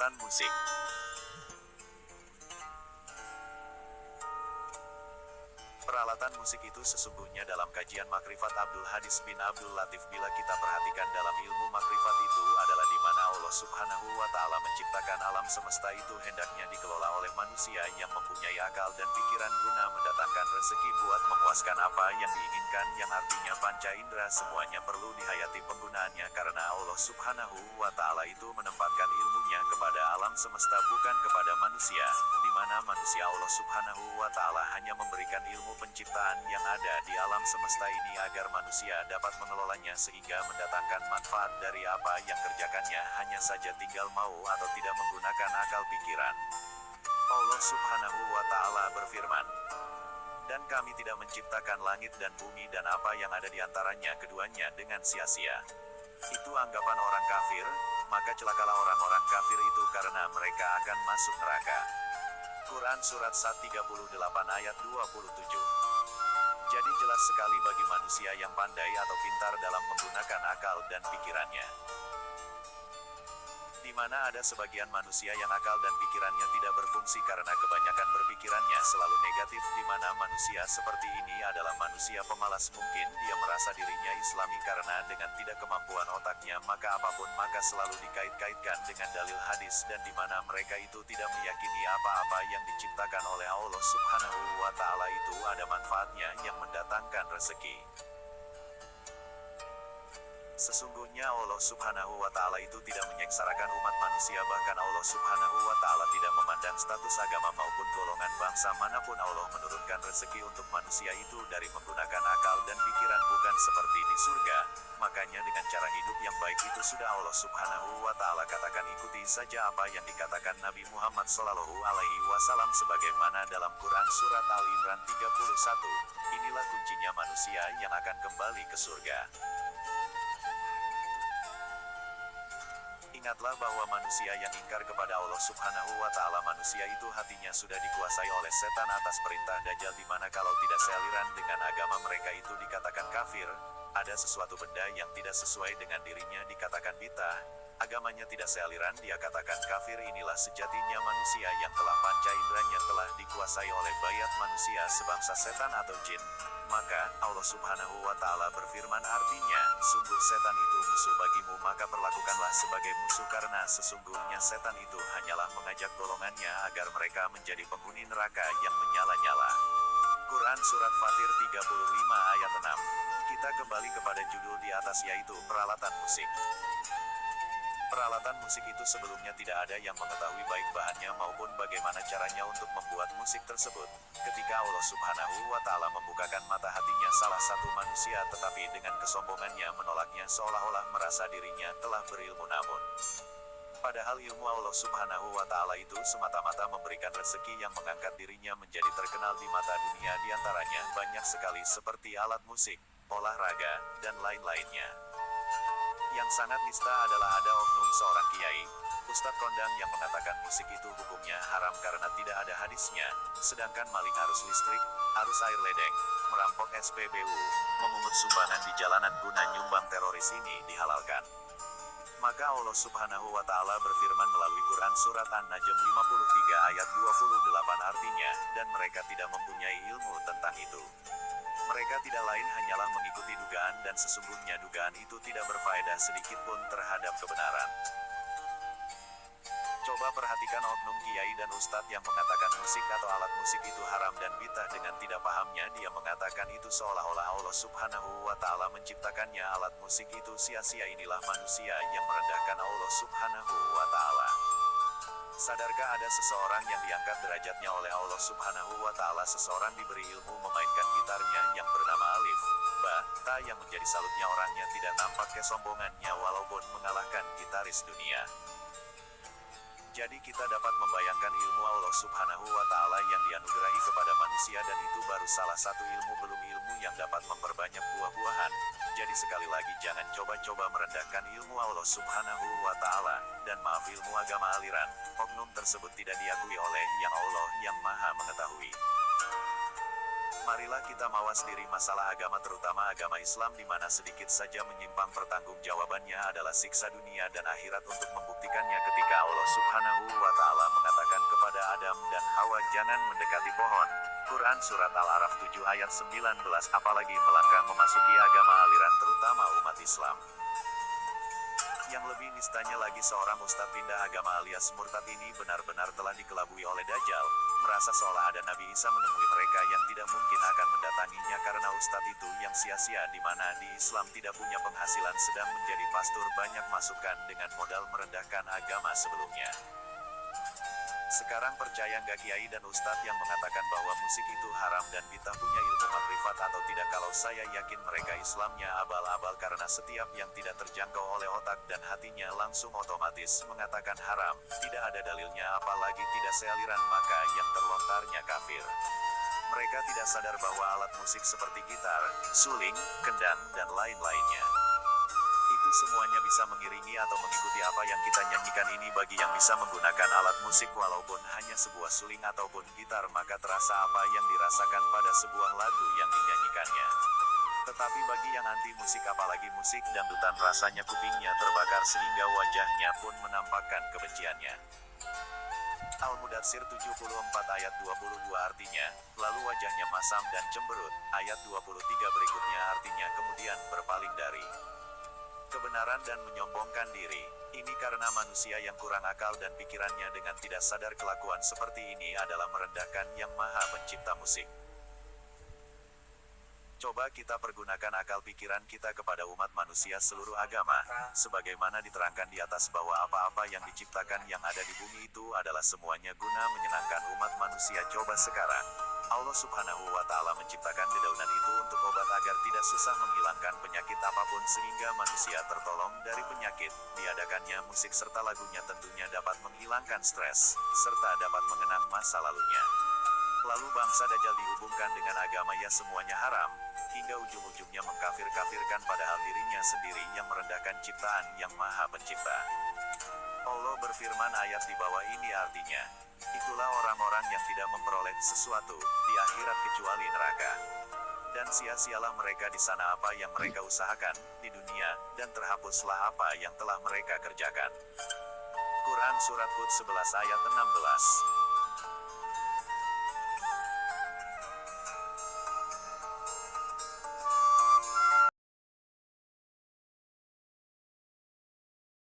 Peralatan musik. Peralatan musik itu sesungguhnya dalam kajian Makrifat Abdul Hadis bin Abdul Latif, bila kita perhatikan dalam ilmu makrifat itu adalah di mana Allah Subhanahu wa Ta'ala menciptakan alam semesta itu hendaknya dikelola oleh manusia yang mempunyai akal dan pikiran guna mendatangkan rezeki buat memuaskan apa yang diinginkan, yang artinya panca indera semuanya perlu dihayati penggunaannya, karena Allah Subhanahu wa Ta'ala itu menempatkan ilmunya kepada alam semesta bukan kepada manusia, di mana manusia Allah Subhanahu wa Ta'ala hanya memberikan ilmu penciptaan yang ada di alam semesta ini agar manusia dapat mengelolanya sehingga mendatangkan manfaat dari apa yang kerjakannya, hanya saja tinggal mau atau tidak menggunakan akal pikiran. Allah Subhanahu wa Ta'ala berfirman, "Dan kami tidak menciptakan langit dan bumi dan apa yang ada di antaranya keduanya dengan sia-sia." Itu anggapan orang kafir, maka celakalah orang-orang kafir itu karena mereka akan masuk neraka. Quran Surat 138 ayat 27. Jadi jelas sekali bagi manusia yang pandai atau pintar dalam menggunakan akal dan pikirannya. Di mana ada sebagian manusia yang akal dan pikirannya tidak berfungsi karena kebanyakan berpikirannya selalu negatif, di mana manusia seperti ini adalah manusia pemalas. Mungkin dia merasa dirinya Islami karena dengan tidak kemampuan otaknya maka apapun maka selalu dikait-kaitkan dengan dalil hadis, dan di mana mereka itu tidak meyakini apa-apa yang diciptakan oleh Allah Subhanahu wa Ta'ala itu ada manfaatnya yang mendatangkan rezeki. Sesungguhnya Allah Subhanahu wa Ta'ala itu tidak menyengsarakan umat manusia, bahkan Allah Subhanahu wa Ta'ala tidak memandang status agama maupun golongan bangsa manapun. Allah menurunkan rezeki untuk manusia itu dari menggunakan akal dan pikiran, bukan seperti di surga. Makanya dengan cara hidup yang baik itu sudah Allah Subhanahu wa Ta'ala katakan, ikuti saja apa yang dikatakan Nabi Muhammad Shallallahu Alaihi Wasallam sebagaimana dalam Quran Surat Al-Imran 31. Inilah kuncinya manusia yang akan kembali ke surga. Ingatlah bahwa manusia yang ingkar kepada Allah Subhanahu wa Ta'ala, manusia itu hatinya sudah dikuasai oleh setan atas perintah Dajjal, di mana kalau tidak sealiran dengan agama mereka itu dikatakan kafir. Ada sesuatu benda yang tidak sesuai dengan dirinya dikatakan bid'ah, agamanya tidak sealiran dia katakan kafir. Inilah sejatinya manusia yang telah panca inderanya telah dikuasai oleh bayat manusia sebangsa setan atau jin. Maka Allah Subhanahu wa Ta'ala berfirman, artinya sungguh setan itu musuh bagimu, maka perlakukanlah sebagai musuh, karena sesungguhnya setan itu hanyalah mengajak golongannya agar mereka menjadi penghuni neraka yang menyala-nyala. Quran Surat Fatir 35 ayat 6. Kita kembali kepada judul di atas, yaitu peralatan musik. Peralatan musik itu sebelumnya tidak ada yang mengetahui baik bahannya maupun bagaimana caranya untuk membuat musik tersebut. Ketika Allah Subhanahu wa Ta'ala membukakan mata hatinya salah satu manusia, tetapi dengan kesombongannya menolaknya seolah-olah merasa dirinya telah berilmu, namun padahal ilmu Allah Subhanahu wa Ta'ala itu semata-mata memberikan rezeki yang mengangkat dirinya menjadi terkenal di mata dunia. Di antaranya banyak sekali seperti alat musik, olahraga, dan lain-lainnya. Yang sangat nista adalah ada oknum seorang kiai, Ustadz kondang, yang mengatakan musik itu hukumnya haram karena tidak ada hadisnya, sedangkan maling arus listrik, arus air ledeng, merampok SPBU, memungut sumbangan di jalanan guna nyumbang teroris ini dihalalkan. Maka Allah Subhanahu wa Ta'ala berfirman melalui Quran Surat An-Najm 53 ayat 28, artinya, dan mereka tidak mempunyai ilmu tentang itu. Mereka tidak lain hanyalah mengikuti dugaan, dan sesungguhnya dugaan itu tidak berfaedah sedikitpun terhadap kebenaran. Coba perhatikan oknum kiai dan ustadz yang mengatakan musik atau alat musik itu haram dan bid'ah. Dengan tidak pahamnya dia mengatakan itu seolah-olah Allah Subhanahu wa Ta'ala menciptakannya alat musik itu sia-sia. Inilah manusia yang merendahkan Allah Subhanahu wa Ta'ala. Sadarkah ada seseorang yang diangkat derajatnya oleh Allah Subhanahu wa Ta'ala? Seseorang diberi ilmu memainkan gitarnya yang bernama Alif, Ba, Ta, yang menjadi salutnya orangnya tidak nampak kesombongannya walaupun mengalahkan gitaris dunia. Jadi kita dapat membayangkan ilmu Allah Subhanahu wa Ta'ala yang dianugerahi kepada manusia, dan itu baru salah satu ilmu, belum ilmu yang dapat memperbanyak buah-buahan. Jadi sekali lagi jangan coba-coba merendahkan ilmu Allah Subhanahu wa Ta'ala, dan maaf, ilmu agama aliran oknum tersebut tidak diakui oleh Yang Allah yang Maha Mengetahui. Marilah kita mawas diri masalah agama terutama agama Islam di mana sedikit saja menyimpang pertanggungjawabannya adalah siksa dunia dan akhirat untuk membuktikannya ketika Allah Subhanahu wa Ta'ala mengatakan kepada Adam dan Hawa jangan mendekati pohon. Quran Surat Al-Araf 7 ayat 19 apalagi melangkah memasuki agama aliran terutama umat Islam. Yang lebih nistanya lagi seorang ustadz pindah agama alias murtad ini benar-benar telah dikelabui oleh Dajjal, merasa seolah ada Nabi Isa menemui mereka yang tidak mungkin akan mendatanginya karena ustadz itu yang sia-sia di mana di Islam tidak punya penghasilan sedang menjadi pastor banyak masukan dengan modal merendahkan agama sebelumnya. Sekarang percaya nggak kiai dan ustadz yang mengatakan bahwa musik itu haram dan kita punya ilmu makrifat atau tidak? Kalau saya yakin mereka Islamnya abal-abal karena setiap yang tidak terjangkau oleh otak dan hatinya langsung otomatis mengatakan haram, tidak ada dalilnya apalagi tidak sealiran maka yang terlontarnya kafir. Mereka tidak sadar bahwa alat musik seperti gitar, suling, kendang, dan lain-lainnya itu semuanya bisa mengiringi atau mengikuti apa yang kita nyanyikan ini. Bagi yang bisa menggunakan alat musik walaupun hanya sebuah suling ataupun gitar maka terasa apa yang dirasakan pada sebuah lagu yang dinyanyikannya. Tetapi bagi yang anti musik apalagi musik dangdutan rasanya kupingnya terbakar sehingga wajahnya pun menampakkan kebenciannya. Al-Mudatsir 74 ayat 22 artinya, lalu wajahnya masam dan cemberut. Ayat 23 berikutnya artinya kemudian berpaling dari kebenaran dan menyombongkan diri. Ini karena manusia yang kurang akal dan pikirannya dengan tidak sadar kelakuan seperti ini adalah merendahkan Yang Maha Pencipta musik. Coba kita pergunakan akal pikiran kita kepada umat manusia seluruh agama, sebagaimana diterangkan di atas bahwa apa-apa yang diciptakan yang ada di bumi itu adalah semuanya guna menyenangkan umat manusia. Coba sekarang, Allah Subhanahu wa Ta'ala menciptakan dedaunan itu untuk obat agar tidak susah menghilangkan penyakit apapun sehingga manusia tertolong dari penyakit. Diadakannya musik serta lagunya tentunya dapat menghilangkan stres, serta dapat mengenang masa lalunya. Lalu bangsa Dajjal dihubungkan dengan agama ya semuanya haram, hingga ujung-ujungnya mengkafir-kafirkan padahal dirinya sendiri yang merendahkan ciptaan Yang Maha Pencipta. Allah berfirman ayat di bawah ini artinya, itulah orang-orang yang tidak memperoleh sesuatu di akhirat kecuali neraka. Dan sia-sialah mereka di sana apa yang mereka usahakan di dunia, dan terhapuslah apa yang telah mereka kerjakan. Quran Surat Hud 11 ayat 16.